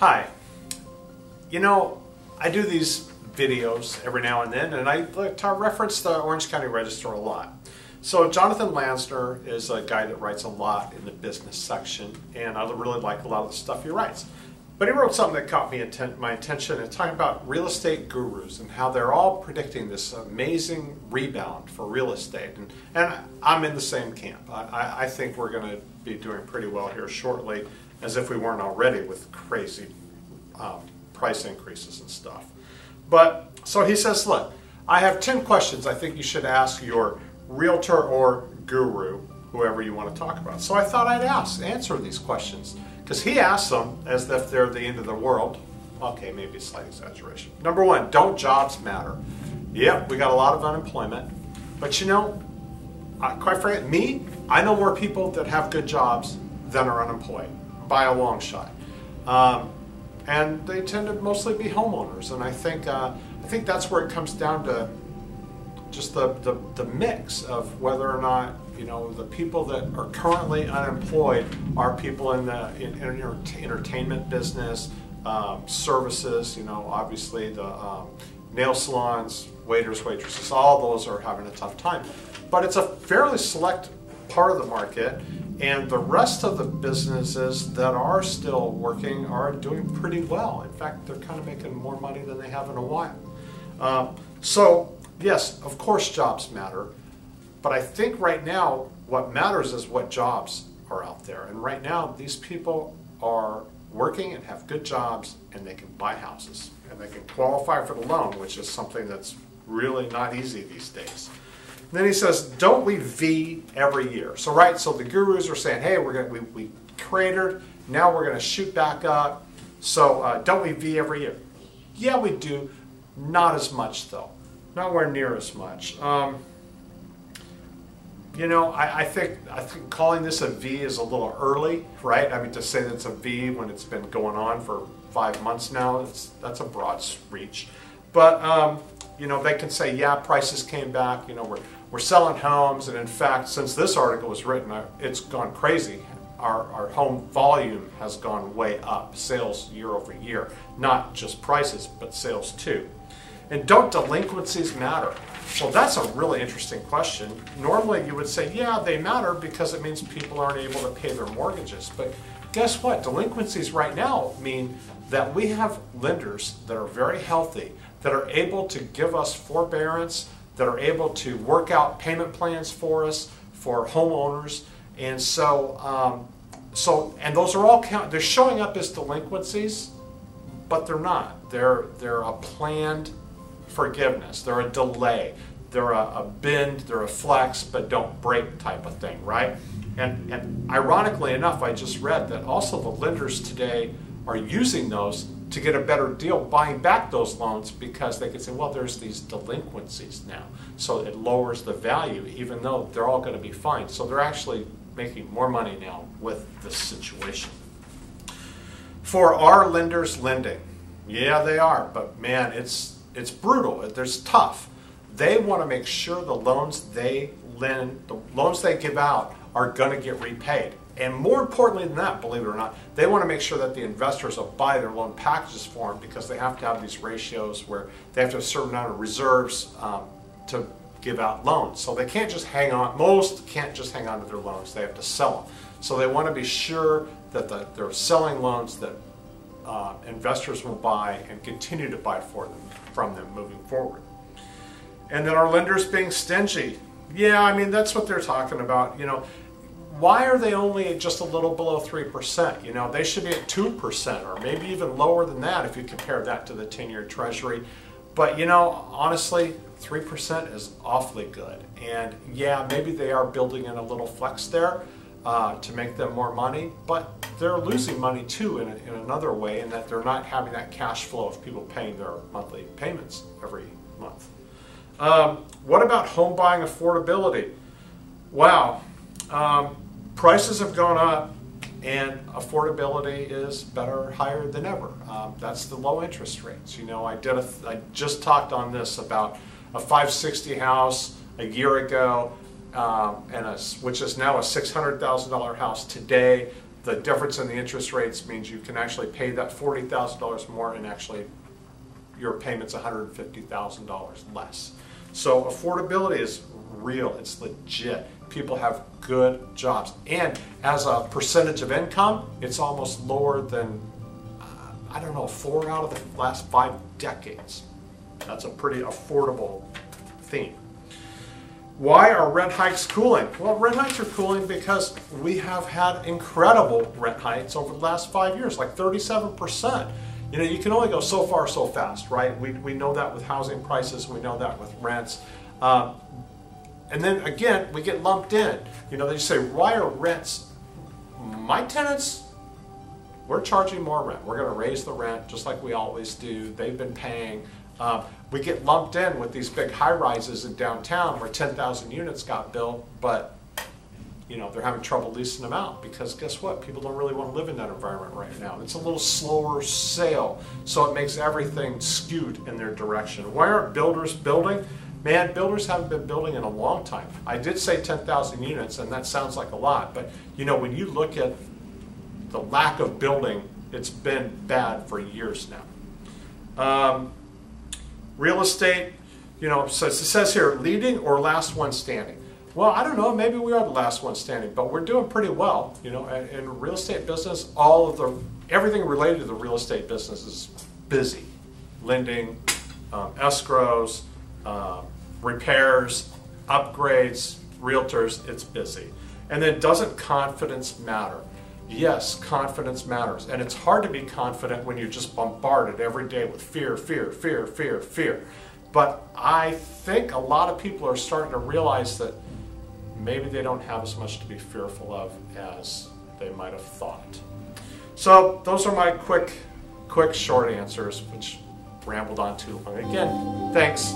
Hi. You know, I do these videos every now and then, and I like to reference the Orange County Register a lot. So Jonathan Lansner is a guy that writes a lot in the business section, and I really like a lot of the stuff he writes. But he wrote something that caught my attention, and talking about real estate gurus and how they're all predicting this amazing rebound for real estate. And I'm in the same camp. I think we're going to be doing pretty well here shortly, as if we weren't already with crazy price increases and stuff. But so he says, look, I have 10 questions I think you should ask your realtor or guru, whoever you want to talk about. So I thought I'd answer these questions, because he asks them as if they're the end of the world. Okay, maybe a slight exaggeration. Number one, don't jobs matter? Yep, we got a lot of unemployment, but you know, quite frankly, I know more people that have good jobs than are unemployed, by a long shot. And they tend to mostly be homeowners, and I think that's where it comes down to just the mix of whether or not, you know, the people that are currently unemployed are people in the entertainment business, services, you know, obviously the nail salons, waiters, waitresses, all those are having a tough time. But it's a fairly select part of the market, and the rest of the businesses that are still working are doing pretty well. In fact, they're kind of making more money than they have in a while. So yes, of course jobs matter, but I think right now what matters is what jobs are out there. And right now these people are working and have good jobs, and they can buy houses, and they can qualify for the loan, which is something that's really not easy these days. And then he says, don't we V every year? So so the gurus are saying, hey, we cratered, now we're going to shoot back up. So don't we V every year? Yeah, we do. Not as much though. Nowhere near as much. You know, I think calling this a V is a little early, right? I mean, to say that it's a V when it's been going on for 5 months now, that's a broad reach. But you know, they can say, yeah, prices came back. You know, we're selling homes, and in fact, since this article was written, it's gone crazy. Our home volume has gone way up, sales year over year, not just prices, but sales too. And don't delinquencies matter? Well, that's a really interesting question. Normally you would say, yeah, they matter because it means people aren't able to pay their mortgages. But guess what? Delinquencies right now mean that we have lenders that are very healthy, that are able to give us forbearance, that are able to work out payment plans for us, for homeowners. And so, and those are all they're showing up as delinquencies, but they're not. They're a planned forgiveness. They're a delay. They're a bend, they're a flex, but don't break type of thing, right? And ironically enough, I just read that also the lenders today are using those to get a better deal, buying back those loans, because they can say, well, there's these delinquencies now. So it lowers the value, even though they're all going to be fine. So they're actually making more money now with this situation. For our lenders lending, yeah, they are, but man, it's brutal. It's tough. They want to make sure the loans they lend, the loans they give out, are going to get repaid. And more importantly than that, believe it or not, they want to make sure that the investors will buy their loan packages for them, because they have to have these ratios where they have to have a certain amount of reserves to give out loans. So they can't just hang on. Most can't just hang on to their loans. They have to sell them. So they want to be sure that they're selling loans that investors will buy and continue to buy from them moving forward. And then our lenders being stingy. Yeah, I mean, that's what they're talking about. You know, why are they only just a little below 3%? You know, they should be at 2%, or maybe even lower than that if you compare that to the 10-year Treasury. But you know, honestly, 3% is awfully good. And yeah, maybe they are building in a little flex there to make them more money, but they're losing money too in another way, in that they're not having that cash flow of people paying their monthly payments every month. What about home buying affordability? Wow, prices have gone up, and affordability is higher than ever. That's the low interest rates. You know, I just talked on this about a 560 house a year ago, which is now a $600,000 house today. the difference in the interest rates means you can actually pay that $40,000 more, and actually your payment's $150,000 less. So affordability is real, it's legit. People have good jobs, and as a percentage of income, it's almost lower than, I don't know, 4 out of the last 5 decades. That's a pretty affordable theme. Why are rent hikes cooling? Well, rent hikes are cooling because we have had incredible rent hikes over the last 5 years, like 37%. You know, you can only go so far so fast, right? We know that with housing prices, we know that with rents. And then again, we get lumped in. You know, they say, why are rents? My tenants, we're charging more rent. We're going to raise the rent just like we always do. They've been paying. We get lumped in with these big high-rises in downtown where 10,000 units got built, but you know, they're having trouble leasing them out because guess what? People don't really want to live in that environment right now. It's a little slower sale, so it makes everything skewed in their direction. Why aren't builders building? Man, builders haven't been building in a long time. I did say 10,000 units, and that sounds like a lot, but you know, when you look at the lack of building, it's been bad for years now. Real estate, you know, so it says here, leading or last one standing. Well, I don't know, maybe we are the last one standing, but we're doing pretty well. You know, in real estate business, everything related to the real estate business is busy. Lending, escrows, repairs, upgrades, realtors, it's busy. And then doesn't confidence matter? Yes, confidence matters. And it's hard to be confident when you're just bombarded every day with fear, fear, fear, fear, fear. But I think a lot of people are starting to realize that maybe they don't have as much to be fearful of as they might have thought. So those are my quick short answers, which rambled on too long. Again, thanks.